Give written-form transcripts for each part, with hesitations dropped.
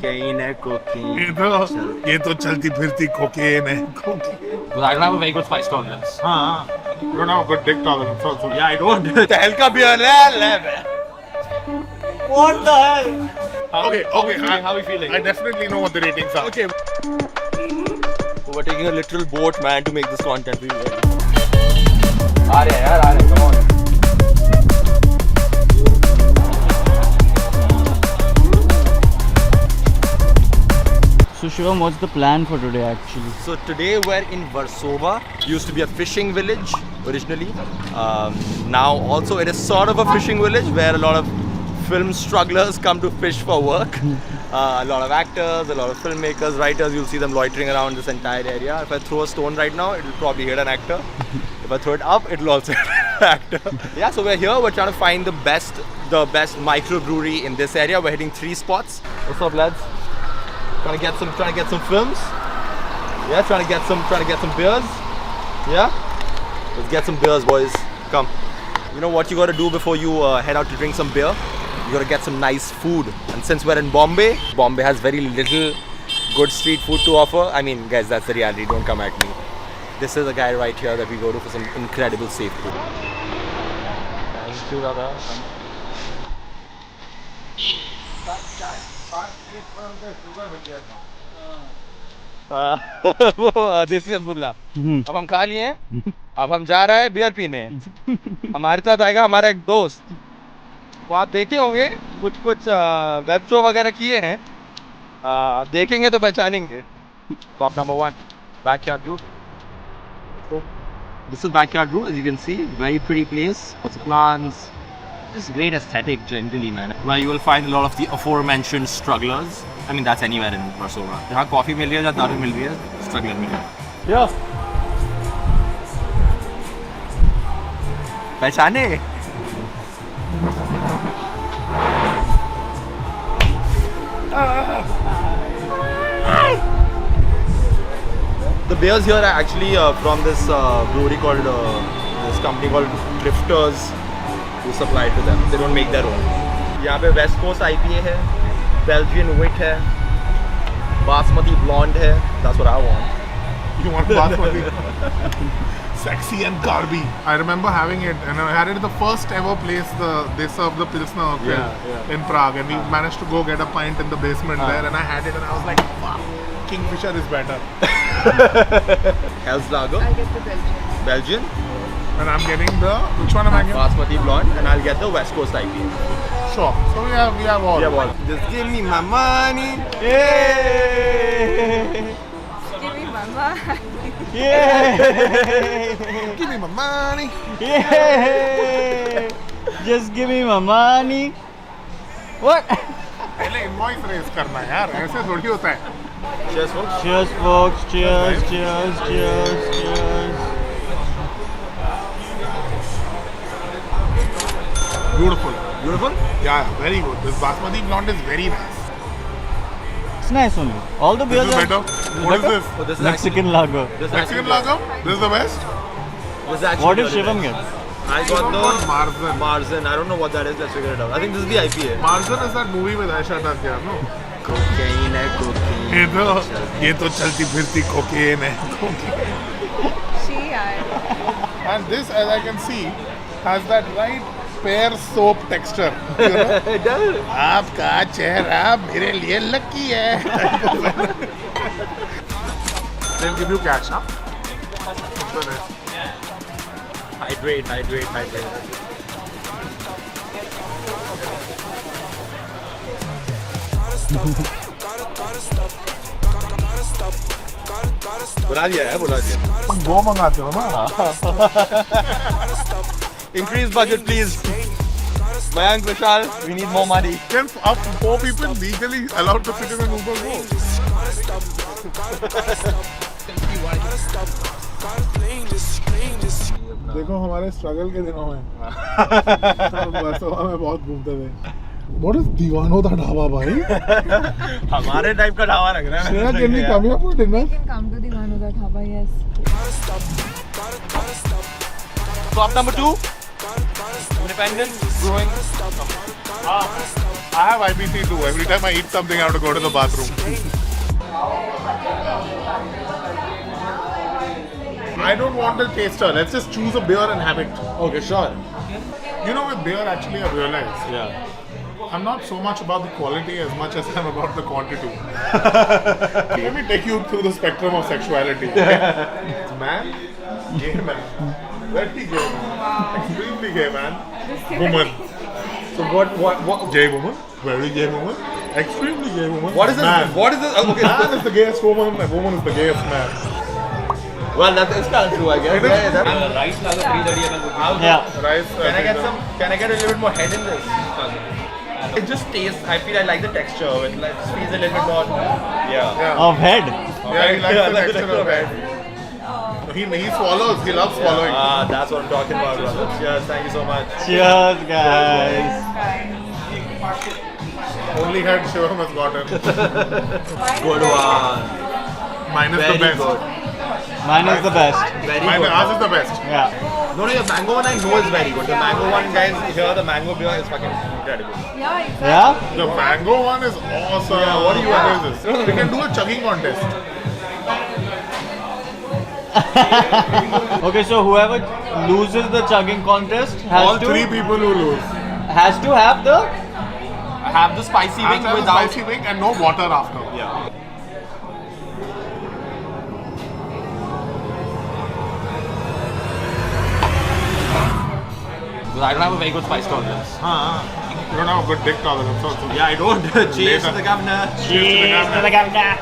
ये तो चलती फिरती कोकेन है. But I don't have a very good spice tolerance. You don't have a good dick tolerance also. Yeah, I don't. The hell का beer है? What the hell? Okay. How are you feeling? I definitely know what the ratings are. Okay. We're taking a literal boat, man, to make this content. आ रहे हैं, come on. So Shivam, what's the plan for today actually? So today we're in Versova. Used to be a fishing village originally. Now also it is sort of a fishing village where a lot of film strugglers come to fish for work. A lot of actors, a lot of filmmakers, writers, you'll see them loitering around this entire area. If I throw a stone right now, it'll probably hit an actor. If I throw it up, it'll also hit an actor. Yeah, so we're here, we're trying to find the best microbrewery in this area. We're hitting 3 spots. What's up, lads? Trying to get some films. Yeah, trying to get some beers. Yeah? Let's get some beers, boys. Come. You know what you gotta do before you head out to drink some beer? You gotta get some nice food. And since we're in Bombay has very little good street food to offer. I mean, guys, that's the reality. Don't come at me. This is a guy right here that we go to for some incredible safe food. Thank you, Dada. अब हम खा लिए हैं, अब हम जा रहे हैं बियर पीने. हमारे साथ आएगा हमारा एक दोस्त. वो आप देखे होंगे कुछ वेब शो वगैरह किए हैं. देखेंगे तो पहचानेंगे. Top number 1, Backyard Brew. So, this is Backyard Brew, as you can see. Very pretty place. Lots of plants. Just great aesthetic generally, man. Where you will find a lot of the aforementioned strugglers. I mean, that's anywhere in Versova. जहाँ coffee मिल रही है, जहाँ दारू मिल रही है, struggler मिल रहा है. Yeah. पहचाने? The beers here are actually from this brewery called this company called Drifters, who supply to them. They don't make their own. यहाँ पे West Coast IPA है, Belgian wheat है, Basmati blonde है. That's what I want. You want basmati? Sexy and carby. I remember having it, and I had it at the first ever place they serve the Pilsner in Prague, and we managed to go get a pint in the basement there, and I had it, and I was like, wow, Kingfisher is better. Hell's Lager. I'll get the Belgian. Belgian. And I'm getting the, which one am I getting? Basmati blonde, and I'll get the West Coast IPA. Sure. So we have all. Just give me my money. Give me mama. Give me my money. Just give me my money. What? पहले invoice raise करना है यार, ऐसे थोड़ी होता है. Cheers, folks. Cheers, folks. Cheers. Beautiful? Yeah, very good. This basmati blonde is very nice. It's nice only. All the beers This is are better. What is this? Oh, this is Mexican lager. Mexican lager? This is the best? This is actually What did very Shivam nice. get? I got the Marzen. Marzen. I don't know what that is. Let's figure it out. I think this is the IPA. Marzen is that movie with Aisha Tatiya, no? Cocaine है cocaine. ये तो चलती फिरती cocaine है. She are. And this, as I can see, has that right pear soap texture. You know? It does. आपका चेहरा मेरे लिए लकी है. They'll give you cash, huh? Hydrate. बुला दिया. दो मंगाते हो ना? Increase budget, please. Mayank, Vishaal, we need more money. Can up 4 people legally allowed to sit in an Uber go? देखो हमारे स्ट्रगल के दिनों में बरसोवा में बहुत घूमते थे. What is दीवानों का ढाबा भाई? हमारे टाइप का ढाबा लग रहा है. Shreya, can we come here for dinner? You can come to the Vanuga Dhaba, yes. Stop number 2. Independent Brewing. I have IBC too. Every time I eat something, I have to go to the bathroom. I don't want a taster. Let's just choose a beer and have it. Okay, sure. You know, with beer, actually, I realized Yeah. I'm not so much about the quality as much as I'm about the quantity. Let me take you through the spectrum of sexuality. Okay? Man, gay man, very gay man, extremely gay man, woman. So what? Gay woman, very gay woman, extremely gay woman. What is this? Man. What is this? Okay. Man is the gayest woman, and woman is the gayest man. Well, that is kind of true, I guess. It is. Yeah, that, rice lager 330 ml. Yeah. Rice. Can I get some? Can I get a little bit more head in this? It just tastes. I feel I like the texture. It like feels a little bit more. Yeah. Yeah. Of head. Yeah, he likes Yeah, the like the texture of texture it. He swallows. He loves swallowing. Ah, that's what I'm talking about, brother. Cheers. Thank you so much. Cheers, guys. Only head Shivam has gotten. Good one. Mine is Very the best. good. Mine is the best. Very Mine, good. ours is the best. Yeah. No, your mango one I know is very good. The mango one, guys, here the mango beer is fucking incredible. Yeah, exactly. Yeah? The mango one is awesome. Yeah, what do you What want? is this? We can do a chugging contest. Okay, so whoever loses the chugging contest All has three people who lose. to have the Have the spicy wing Have a without. spicy wing and no water after. Yeah. Because I don't have a very good spice tolerance. You don't have a good dick tolerance also. Yeah, I don't. Cheers to the governor. Cheers to the governor.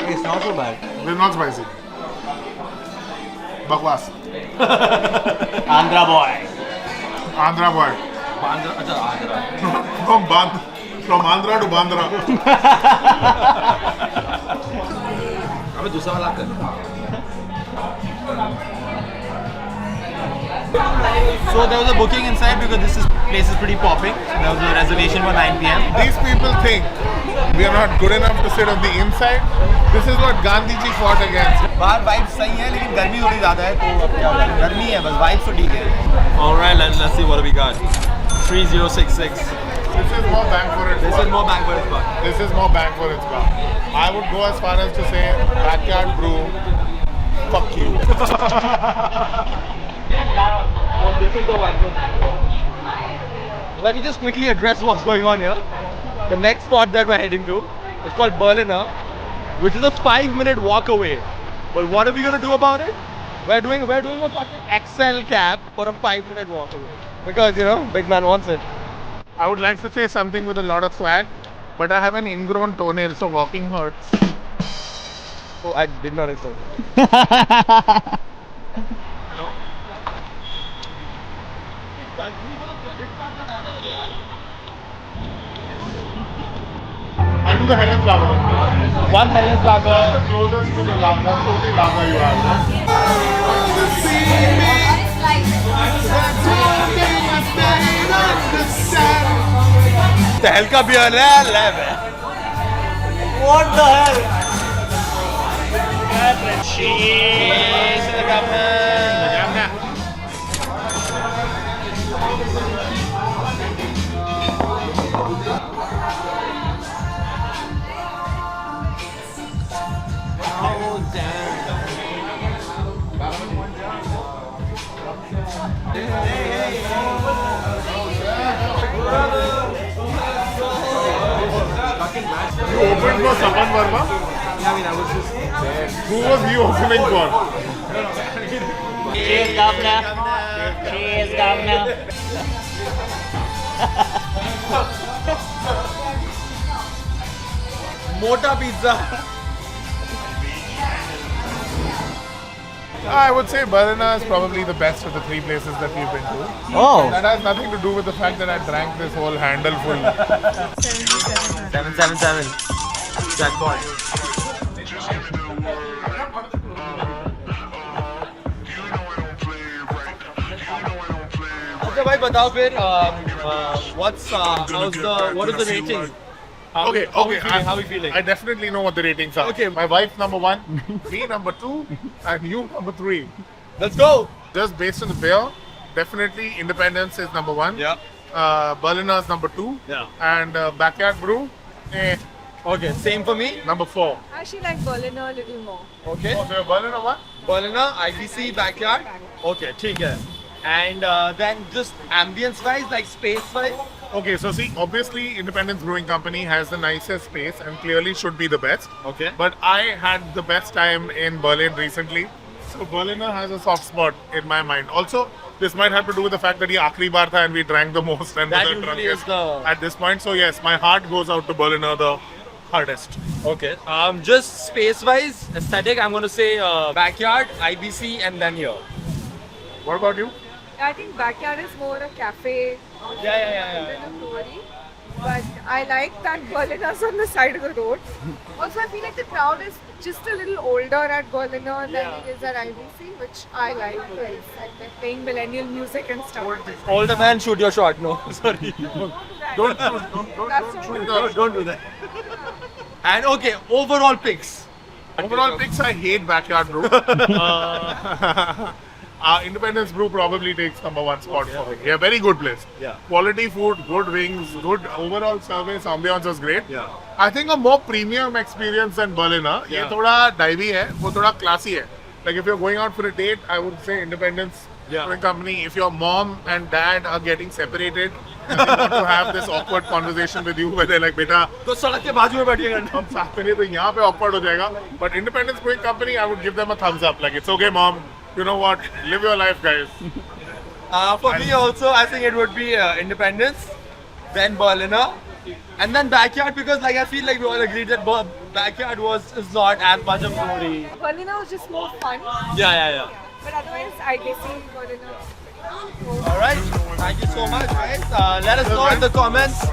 It's not so bad. It's not spicy. Bakwas. Andhra boy. Andhra boy. From Andhra to Bandra. अबे दूसरा वाला कर. So there was a booking inside because this place is pretty popping. There was a reservation for 9 p.m. These people think we are not good enough to sit on the inside. This is what Gandhi ji fought against. बाहर vibe सही है लेकिन गर्मी थोड़ी ज़्यादा है तो अब क्या होगा गर्मी है बस वाइब तो ठीक है. All right, let's see what we got. 3066. This is more bang for its This buck. is more bang for its buck. This is more bang for its buck. I would go as far as to say, backyard brew, fuck you. This is the one. Let me just quickly address what's going on here. The next spot that we're heading to is called Berliner, which is a 5-minute walk away. But what are we gonna do about it? We're doing a fucking XL cab for a 5-minute walk away. Because big man wants it. I would like to say something with a lot of swag, but I have an ingrown toenail, so walking hurts. Oh, I did not expect I do the Helen lager. One Helles lager. Closest to the lager, only lager you have. The hell का beer है What the hell? Cheers to the governor. You opened for Saman Verma? I mean, I was just there. Who was he opening for? Cheers, governor. Cheers, governor. Mota pizza. I would say Berliner is probably the best of the three places that we've been to. Oh. That has nothing to do with the fact that I drank this whole handle full. 777. Jackpot. अच्छा भाई बताओ फिर what is the rating? Okay, how we okay. feeling? How we feeling? I definitely know what the ratings are. Okay. My wife number 1, me number 2, and you number 3. Let's go. Just based on the beer, definitely Independence is number 1. Yeah. Berliner is number 2. Yeah. And Backyard Brew, Okay, same for me. number 4. I actually like Berliner a little more. Okay. Oh, so your Berliner one? Berliner, IBC, backyard. Okay, ठीक है. And then just ambience wise, like space wise. Okay, so see, obviously Independence Brewing Company has the nicest space and clearly should be the best. Okay. But I had the best time in Berlin recently. So Berliner has a soft spot in my mind. Also, this might have to do with the fact that he Akhri Bar tha and we drank the most and That were the usually is drunkest the- at this point. So yes, my heart goes out to Berliner the hardest. Okay. Just space wise, aesthetic, I'm going to say backyard, IBC, and then here. What about you? I think Backyard is more a cafe than a brewery. But I like that Berliner's on the side of the road. Also, I feel like the crowd is just a little older at Berliner than it is at IBC, which I like. Because like they're playing millennial music and stuff. Older man, shoot your shot. No, sorry. Don't That's shoot all. the- Don't do that. And okay, overall picks. Overall picks, I hate Backyard Brew. Independence Brew probably takes number 1 spot for me. Yeah, very good place. Yeah. Quality food, good wings, good overall service, ambiance was great. Yeah. I think a more premium experience than Berliner. ये Yeah. थोड़ा divey है, वो थोड़ा classy है. Like if you're going out for a date, I would say Independence Yeah. Brewing Company. If your mom and dad are getting separated, and they want to have this awkward conversation with you where they're like, बेटा तो सड़क के बाजू में बैठिएगा. हम साथ में नहीं तो यहाँ पे awkward हो जाएगा. But Independence Brewing Company, I would give them a thumbs up. Like it's okay, mom. You know what? Live your life, guys. For me also, I think it would be Independence, then Berliner, and then Backyard because like I feel like we all agreed that Backyard is not as much of glory. Berliner was just more fun. Yeah. But otherwise, IBC, Berliner. All right. Thank you so much, guys. Let us know in the comments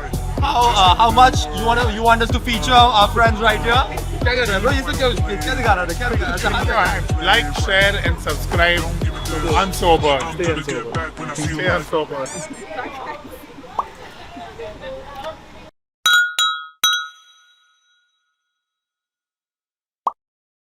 how much you want us to feature our friends right here. क्या कर रहा है bro? ये सब क्या दिखा रहा है? क्या दिखा रहा है? Like, share, and subscribe to Unsobered. Stay unsobered. Stay unsobered.